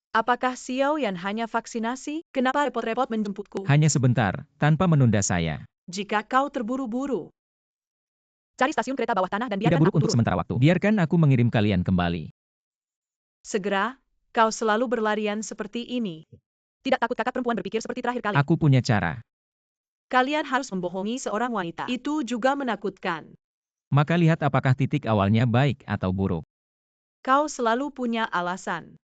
Apakah Xiao Yan hanya vaksinasi? Kenapa repot-repot menjemputku? Hanya sebentar, tanpa menunda saya. Jika kau terburu-buru, cari stasiun kereta bawah tanah dan Tidak biarkan buruk aku untuk turun. sementara waktu. Biarkan aku mengirim kalian kembali. Segera, kau selalu berlarian seperti ini. Tidak takut kakak perempuan berpikir seperti terakhir kali? Aku punya cara. Kalian harus membohongi seorang wanita. Itu juga menakutkan. Maka lihat apakah titik awalnya baik atau buruk. Kau selalu punya alasan.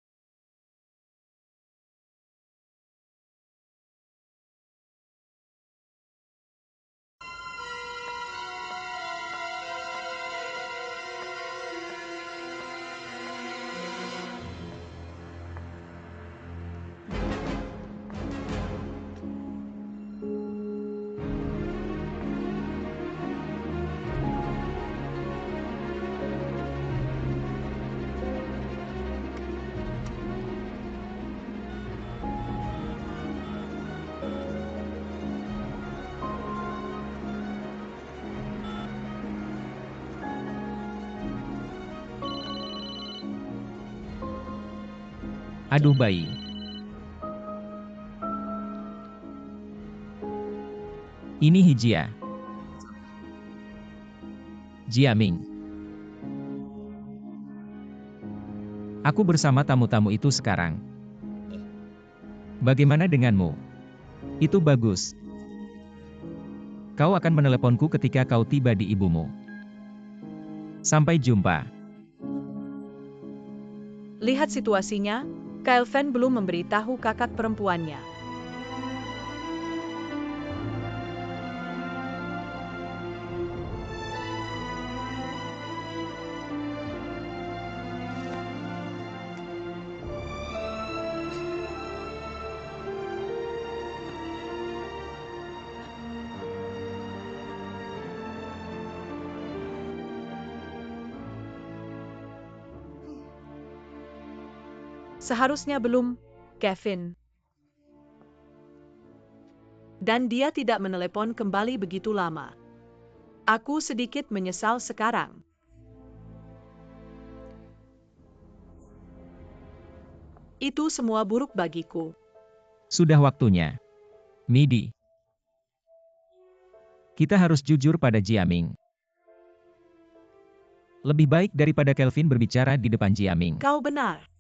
Aduh bayi. Ini Hijia. Jiaming. Aku bersama tamu-tamu itu sekarang. Bagaimana denganmu? Itu bagus. Kau akan meneleponku ketika kau tiba di ibumu. Sampai jumpa. Lihat situasinya, Kyle Van belum memberitahu kakak perempuannya. Seharusnya belum, Kevin. Dan dia tidak menelepon kembali begitu lama. Aku sedikit menyesal sekarang. Itu semua buruk bagiku. Sudah waktunya. Midi. Kita harus jujur pada Jiaming. Lebih baik daripada Kelvin berbicara di depan Jiaming. Kau benar.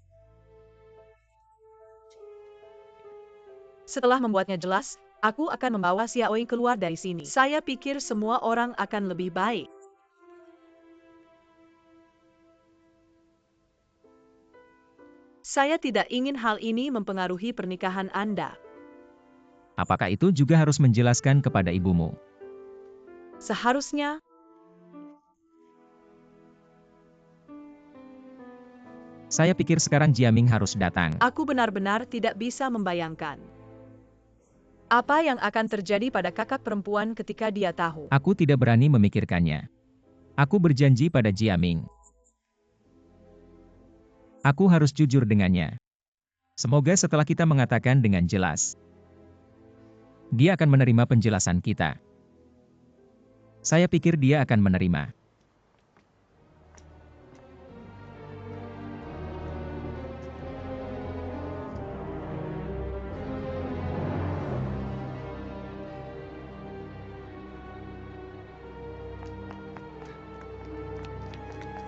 Setelah membuatnya jelas, aku akan membawa Xiaoying keluar dari sini. Saya pikir semua orang akan lebih baik. Saya tidak ingin hal ini mempengaruhi pernikahan Anda. Apakah itu juga harus menjelaskan kepada ibumu? Seharusnya, Saya pikir sekarang Jiaming harus datang. aku benar-benar tidak bisa membayangkan apa yang akan terjadi pada kakak perempuan ketika dia tahu. Aku tidak berani memikirkannya. Aku berjanji pada Jiaming. Aku harus jujur dengannya. Semoga setelah kita mengatakan dengan jelas, dia akan menerima penjelasan kita. Saya pikir dia akan menerima.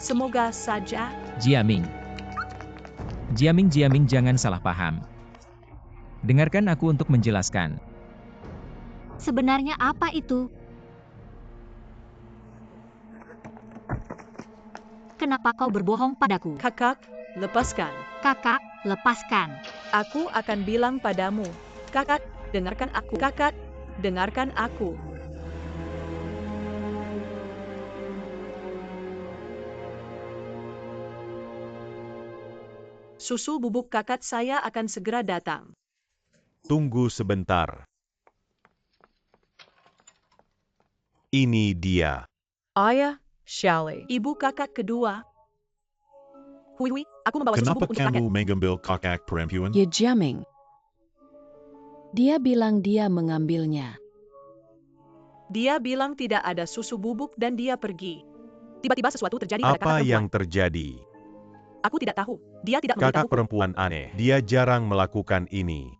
Semoga saja. Jiaming. Jiaming, jangan salah paham. Dengarkan aku untuk menjelaskan. Sebenarnya apa itu? Kenapa kau berbohong padaku? Kakak, lepaskan. Kakak, lepaskan. Aku akan bilang padamu. Kakak, dengarkan aku. Kakak, dengarkan aku. Susu bubuk kakak saya akan segera datang. Tunggu sebentar. Ini dia. Ayah, Shelley. Ibu kakak kedua. Hui, aku membawa susu Kenapa bubuk untuk kamu kakek. mengambil kakak perempuan? Ya Jiaming. Dia bilang dia mengambilnya. Dia bilang tidak ada susu bubuk dan dia pergi. Tiba-tiba sesuatu terjadi pada kakak Apa perempuan. yang terjadi? Aku tidak tahu. Dia tidak Kakak memberitahuku. perempuan aneh. Dia jarang melakukan ini.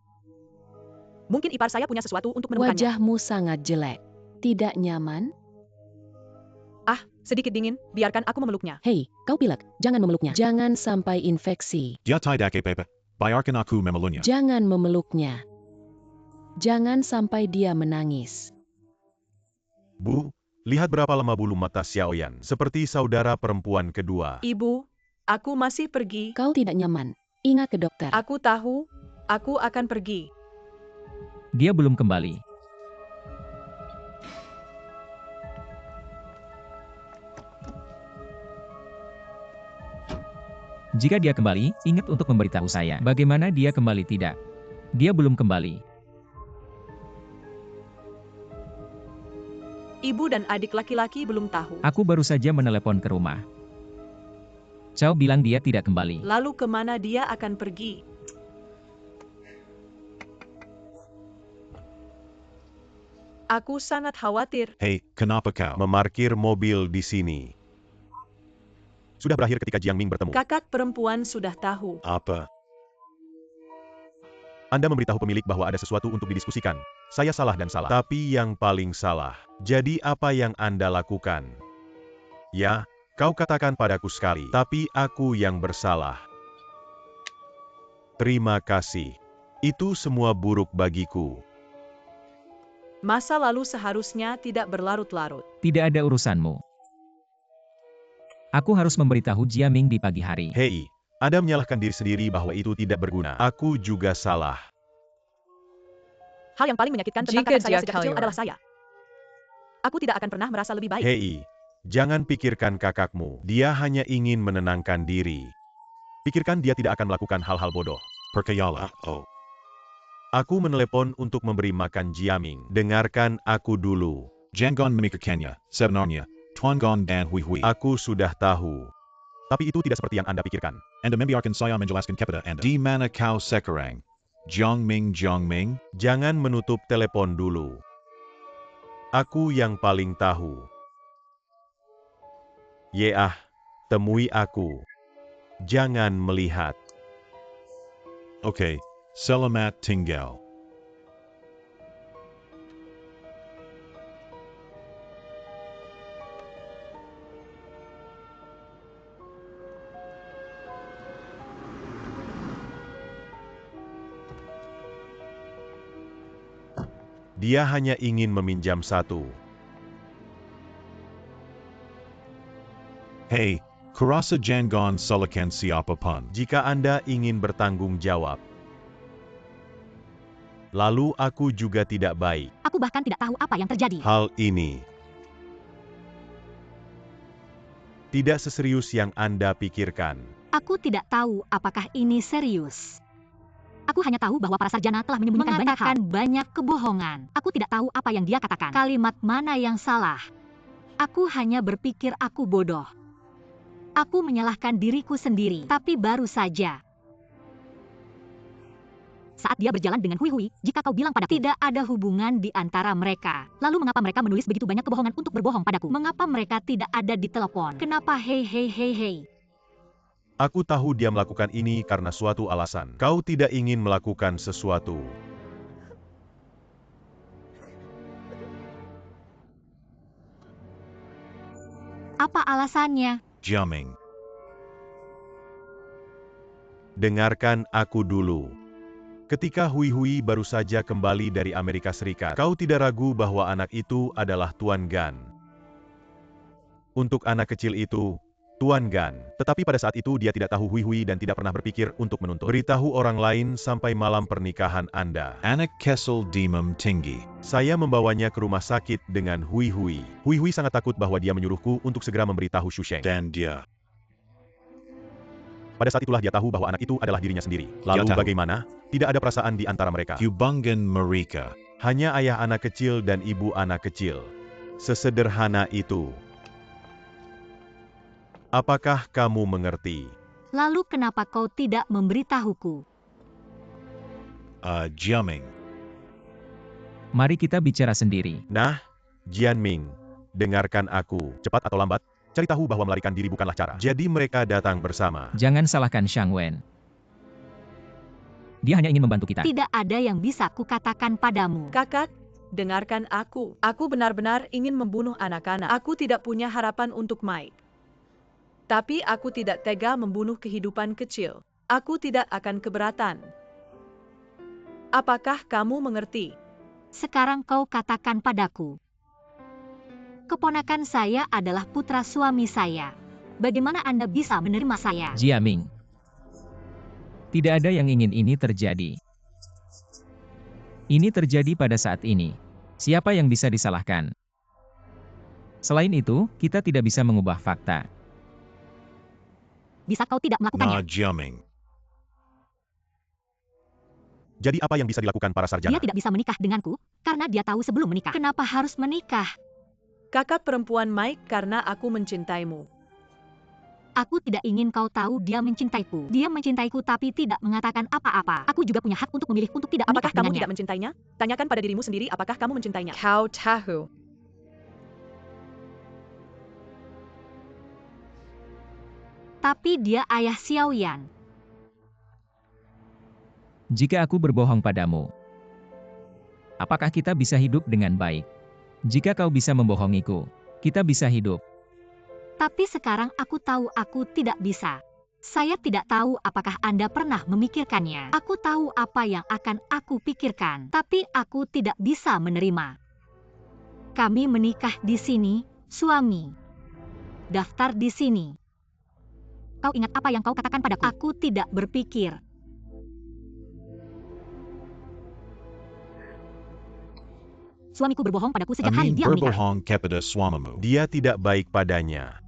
Mungkin ipar saya punya sesuatu untuk menemukannya. Wajahmu sangat jelek. Tidak nyaman? Ah, sedikit dingin. Biarkan aku memeluknya. Hei, kau pilek. Jangan memeluknya. Jangan sampai infeksi. Dia tidak apa-apa. Biarkan aku memeluknya. Jangan memeluknya. Jangan sampai dia menangis. Bu, lihat berapa lama bulu mata Xiaoyan. Seperti saudara perempuan kedua. Ibu, aku masih pergi. Kau tidak nyaman. Ingat ke dokter. Aku tahu. Aku akan pergi. Dia belum kembali. Jika dia kembali, ingat untuk memberitahu saya. Bagaimana dia kembali tidak? Dia belum kembali. Ibu dan adik laki-laki belum tahu. Aku baru saja menelepon ke rumah. Chow bilang dia tidak kembali. Lalu kemana dia akan pergi? Aku sangat khawatir. Hei, kenapa kau memarkir mobil di sini? Sudah berakhir ketika Jiang Ming bertemu. Kakak perempuan sudah tahu. Apa? Anda memberitahu pemilik bahwa ada sesuatu untuk didiskusikan. Saya salah dan salah. Tapi yang paling salah. Jadi apa yang Anda lakukan? Ya, kau katakan padaku sekali. Tapi aku yang bersalah. Terima kasih. Itu semua buruk bagiku. Masa lalu seharusnya tidak berlarut-larut. Tidak ada urusanmu. Aku harus memberitahu Jia Ming di pagi hari. Hei, Anda menyalahkan diri sendiri bahwa itu tidak berguna. Aku juga salah. Hal yang paling menyakitkan tentang Jika kakak saya dia sejak kecil kaya. adalah saya. Aku tidak akan pernah merasa lebih baik. Hei, jangan pikirkan kakakmu. Dia hanya ingin menenangkan diri. Pikirkan dia tidak akan melakukan hal-hal bodoh. Percayalah. Oh. Aku menelepon untuk memberi makan Jiaming. Dengarkan aku dulu. Jangan memikirkannya. Sebenarnya, Tuan Gong dan Hui Hui. Aku sudah tahu. Tapi itu tidak seperti yang Anda pikirkan. Anda membiarkan saya menjelaskan kepada Anda. Di mana kau sekarang? Jiangming. Jangan menutup telepon dulu. Aku yang paling tahu. Yeah, temui aku. Jangan melihat. Oke, selamat tinggal. Dia hanya ingin meminjam satu. Hei, kurasa jangan salahkan siapapun. Jika Anda ingin bertanggung jawab. Lalu aku juga tidak baik. Aku bahkan tidak tahu apa yang terjadi. Hal ini tidak seserius yang Anda pikirkan. Aku tidak tahu apakah ini serius. Aku hanya tahu bahwa para sarjana telah menyembunyikan banyak kebohongan. Aku tidak tahu apa yang dia katakan. Kalimat mana yang salah? Aku hanya berpikir aku bodoh. Aku menyalahkan diriku sendiri. Tapi baru saja. Saat dia berjalan dengan Hui Hui, jika kau bilang padaku, tidak ada hubungan di antara mereka. Lalu mengapa mereka menulis begitu banyak kebohongan untuk berbohong padaku? Mengapa mereka tidak ada di telepon? Kenapa hei? Aku tahu dia melakukan ini karena suatu alasan. Kau tidak ingin melakukan sesuatu. Apa alasannya? Jiaming. Dengarkan aku dulu. Ketika Hui Hui baru saja kembali dari Amerika Serikat, kau tidak ragu bahwa anak itu adalah Tuan Gan. Untuk anak kecil itu, Tuan Gan. Tetapi pada saat itu dia tidak tahu Hui Hui dan tidak pernah berpikir untuk menuntut. Beritahu orang lain sampai malam pernikahan Anda. Anak kesel demam tinggi. Saya membawanya ke rumah sakit dengan Hui Hui. Hui Hui sangat takut bahwa dia menyuruhku untuk segera memberitahu Xu Sheng. Dan dia. Pada saat itulah dia tahu bahwa anak itu adalah dirinya sendiri. Lalu tahu. bagaimana? Tidak ada perasaan di antara mereka. Hubungan mereka. Hanya ayah anak kecil dan ibu anak kecil. Sesederhana itu. Apakah kamu mengerti? Lalu kenapa kau tidak memberitahuku? Jiaming. Mari kita bicara sendiri. Nah, Jian Ming, dengarkan aku. Cepat atau lambat, Cari tahu bahwa melarikan diri bukanlah cara. Jadi mereka datang bersama. Jangan salahkan Shang Wen. Dia hanya ingin membantu kita. Tidak ada yang bisa kukatakan padamu. Kakak, dengarkan aku. Aku benar-benar ingin membunuh anak-anak. Aku tidak punya harapan untuk Mike. Tapi aku tidak tega membunuh kehidupan kecil. Aku tidak akan keberatan. Apakah kamu mengerti? Sekarang kau katakan padaku. Keponakan saya adalah putra suami saya. Bagaimana Anda bisa menerima saya? Jiaming. Tidak ada yang ingin ini terjadi. Ini terjadi pada saat ini. Siapa yang bisa disalahkan? Selain itu, kita tidak bisa mengubah fakta. Bisa kau tidak Na melakukannya? Jiaming. Jadi apa yang bisa dilakukan para sarjana? Dia tidak bisa menikah denganku, karena dia tahu sebelum menikah. Kenapa harus menikah? Kakak perempuan Mike karena aku mencintaimu. Aku tidak ingin kau tahu dia mencintaiku. Dia mencintaiku tapi tidak mengatakan apa-apa. Aku juga punya hak untuk memilih untuk tidak Apakah menikah kamu dengannya. tidak mencintainya? Tanyakan pada dirimu sendiri apakah kamu mencintainya. Kau tahu. Tapi dia ayah Xiaoyan. Jika aku berbohong padamu, apakah kita bisa hidup dengan baik? Jika kau bisa membohongiku, kita bisa hidup. Tapi sekarang aku tahu aku tidak bisa. Saya tidak tahu apakah Anda pernah memikirkannya. Aku tahu apa yang akan aku pikirkan, tapi aku tidak bisa menerima. Kami menikah di sini, suami. Daftar di sini. Kau ingat apa yang kau katakan padaku? Aku tidak berpikir. Suamiku berbohong padaku sejak hari Amin dia menikah. berbohong kepada suamimu. Dia tidak baik padanya.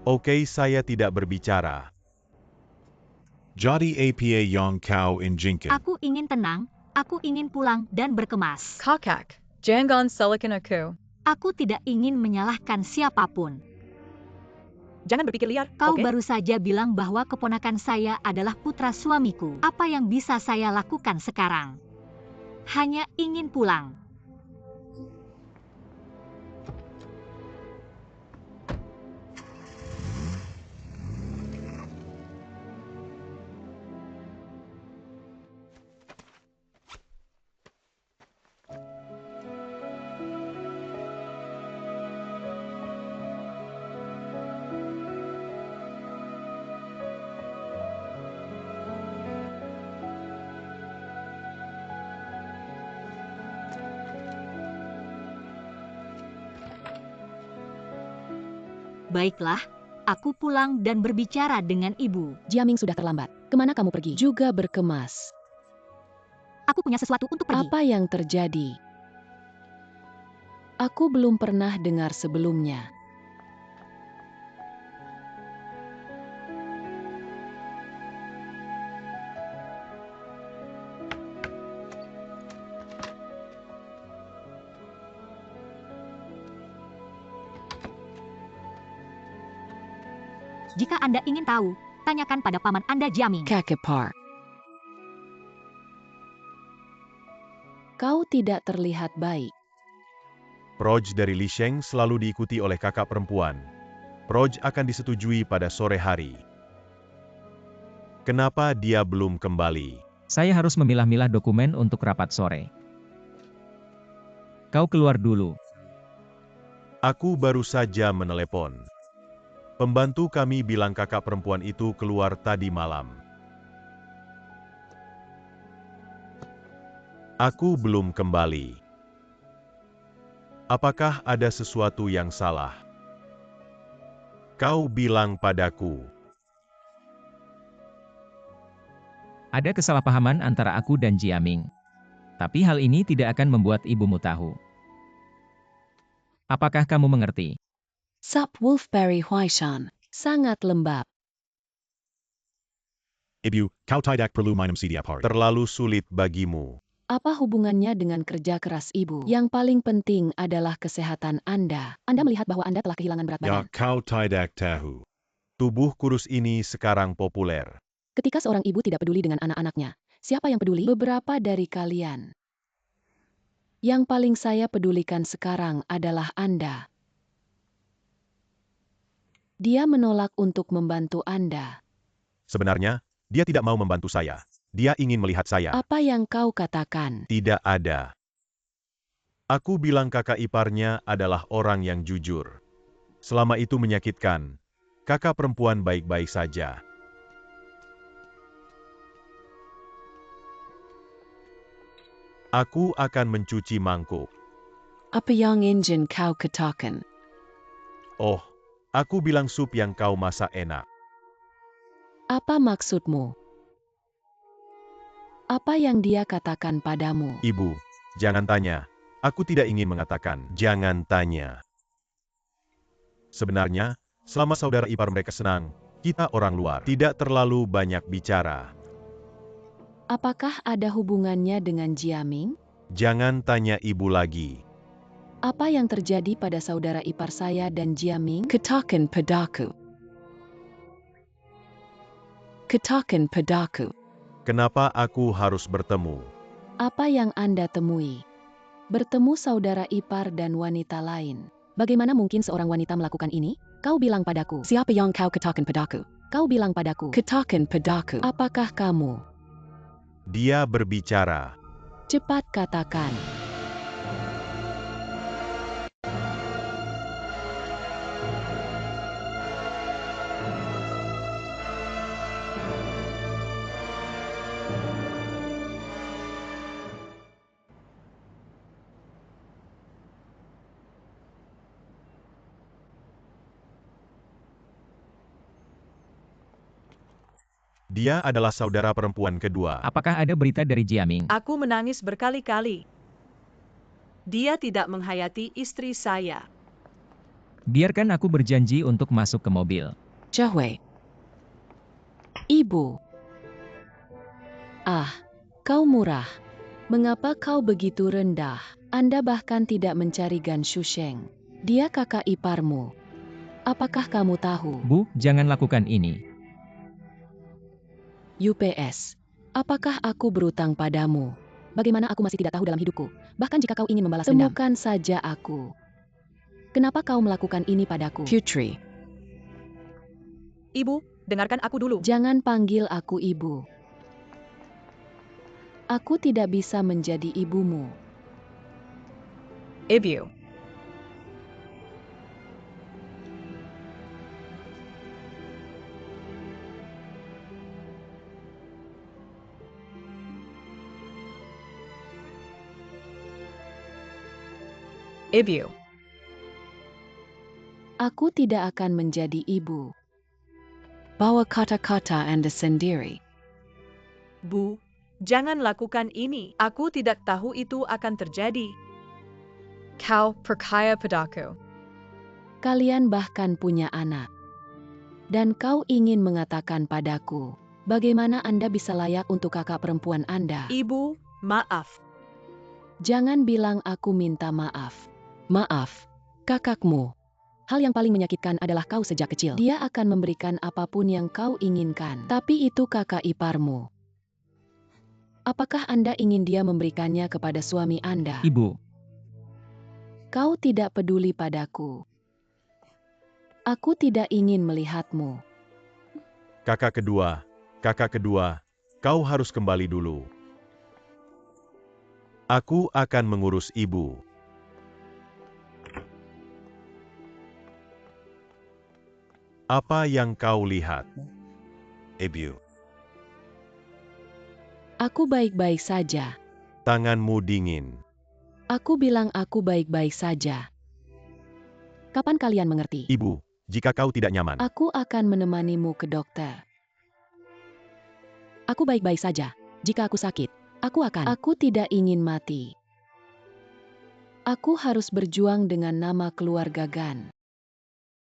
Oke, saya tidak berbicara. Jadi apa yang kau inginkan? Aku ingin tenang, aku ingin pulang dan berkemas. Kakak, jangan salahkan aku. Aku tidak ingin menyalahkan siapapun. Jangan berpikir liar, Kau oke? baru saja bilang bahwa keponakan saya adalah putra suamiku. Apa yang bisa saya lakukan sekarang? Hanya ingin pulang. Baiklah, aku pulang dan berbicara dengan ibu. Jiaming sudah terlambat. Kemana kamu pergi? Juga berkemas. Aku punya sesuatu untuk pergi. Apa yang terjadi? Aku belum pernah dengar sebelumnya. Jika Anda ingin tahu, tanyakan pada paman Anda Jiaming. Kakepar. Kau tidak terlihat baik. Proj dari Li Sheng selalu diikuti oleh kakak perempuan. Proj akan disetujui pada sore hari. Kenapa dia belum kembali? Saya harus memilah-milah dokumen untuk rapat sore. Kau keluar dulu. Aku baru saja menelepon. Pembantu kami bilang kakak perempuan itu keluar tadi malam. Aku belum kembali. Apakah ada sesuatu yang salah? Kau bilang padaku. Ada kesalahpahaman antara aku dan Jiaming. Tapi hal ini tidak akan membuat ibumu tahu. Apakah kamu mengerti? Sup Wolfberry Huaishan. Sangat lembab. Ibu, kau tidak perlu minum setiap hari. Terlalu sulit bagimu. Apa hubungannya dengan kerja keras ibu? Yang paling penting adalah kesehatan Anda. Anda melihat bahwa Anda telah kehilangan berat Ya badan. kau tidak tahu. Tubuh kurus ini sekarang populer. Ketika seorang ibu tidak peduli dengan anak-anaknya, siapa yang peduli? Beberapa dari kalian. Yang paling saya pedulikan sekarang adalah Anda. Dia menolak untuk membantu Anda. Sebenarnya, dia tidak mau membantu saya. Dia ingin melihat saya. Apa yang kau katakan? Tidak ada. Aku bilang kakak iparnya adalah orang yang jujur. Selama itu menyakitkan, kakak perempuan baik-baik saja. Aku akan mencuci mangkuk. Apa yang ingin kau katakan? Oh, aku bilang sup yang kau masak enak. Apa maksudmu? Apa yang dia katakan padamu? Ibu, jangan tanya. Aku tidak ingin mengatakan, jangan tanya. Sebenarnya, selama saudara ipar mereka senang, kita orang luar tidak terlalu banyak bicara. Apakah ada hubungannya dengan Jiaming? Jangan tanya ibu lagi. Apa yang terjadi pada saudara ipar saya dan Jiaming? Katakan padaku. Katakan padaku. Kenapa aku harus bertemu? Apa yang Anda temui? Bertemu saudara ipar dan wanita lain. Bagaimana mungkin seorang wanita melakukan ini? Kau bilang padaku. Siapa yang kau katakan padaku? Kau bilang padaku. Katakan padaku. Apakah kamu? Dia berbicara. Cepat katakan. Dia adalah saudara perempuan kedua. Apakah ada berita dari Jiaming? Aku menangis berkali-kali. Dia tidak menghayati istri saya. Biarkan aku berjanji untuk masuk ke mobil. Jahwe. Ibu. Ah, kau murah. Mengapa kau begitu rendah? Anda bahkan tidak mencari Gan Shusheng. Dia kakak iparmu. Apakah kamu tahu? Bu, jangan lakukan ini. UPS. Apakah aku berutang padamu? Bagaimana aku masih tidak tahu dalam hidupku? Bahkan jika kau ingin membalas dendam. Temukan saja aku. Kenapa kau melakukan ini padaku? Putri. Ibu, dengarkan aku dulu. Jangan panggil aku ibu. Aku tidak bisa menjadi ibumu. Ibu. Ibu. Aku tidak akan menjadi ibu. Bawa kata-kata Anda sendiri. Bu, jangan lakukan ini. Aku tidak tahu itu akan terjadi. Kau percaya padaku. Kalian bahkan punya anak. Dan kau ingin mengatakan padaku, bagaimana Anda bisa layak untuk kakak perempuan Anda? Ibu, maaf. Jangan bilang aku minta maaf. Maaf, kakakmu. Hal yang paling menyakitkan adalah kau sejak kecil. Dia akan memberikan apapun yang kau inginkan. Tapi itu kakak iparmu. Apakah Anda ingin dia memberikannya kepada suami Anda? Ibu, Kau tidak peduli padaku. Aku tidak ingin melihatmu. Kakak kedua, kau harus kembali dulu. Aku akan mengurus ibu. Apa yang kau lihat? Ibu. Aku baik-baik saja. Tanganmu dingin. Aku bilang aku baik-baik saja. Kapan kalian mengerti? Ibu, jika kau tidak nyaman, Aku akan menemanimu ke dokter. Aku baik-baik saja. Jika aku sakit, aku akan. Aku tidak ingin mati. Aku harus berjuang dengan nama keluarga Gan.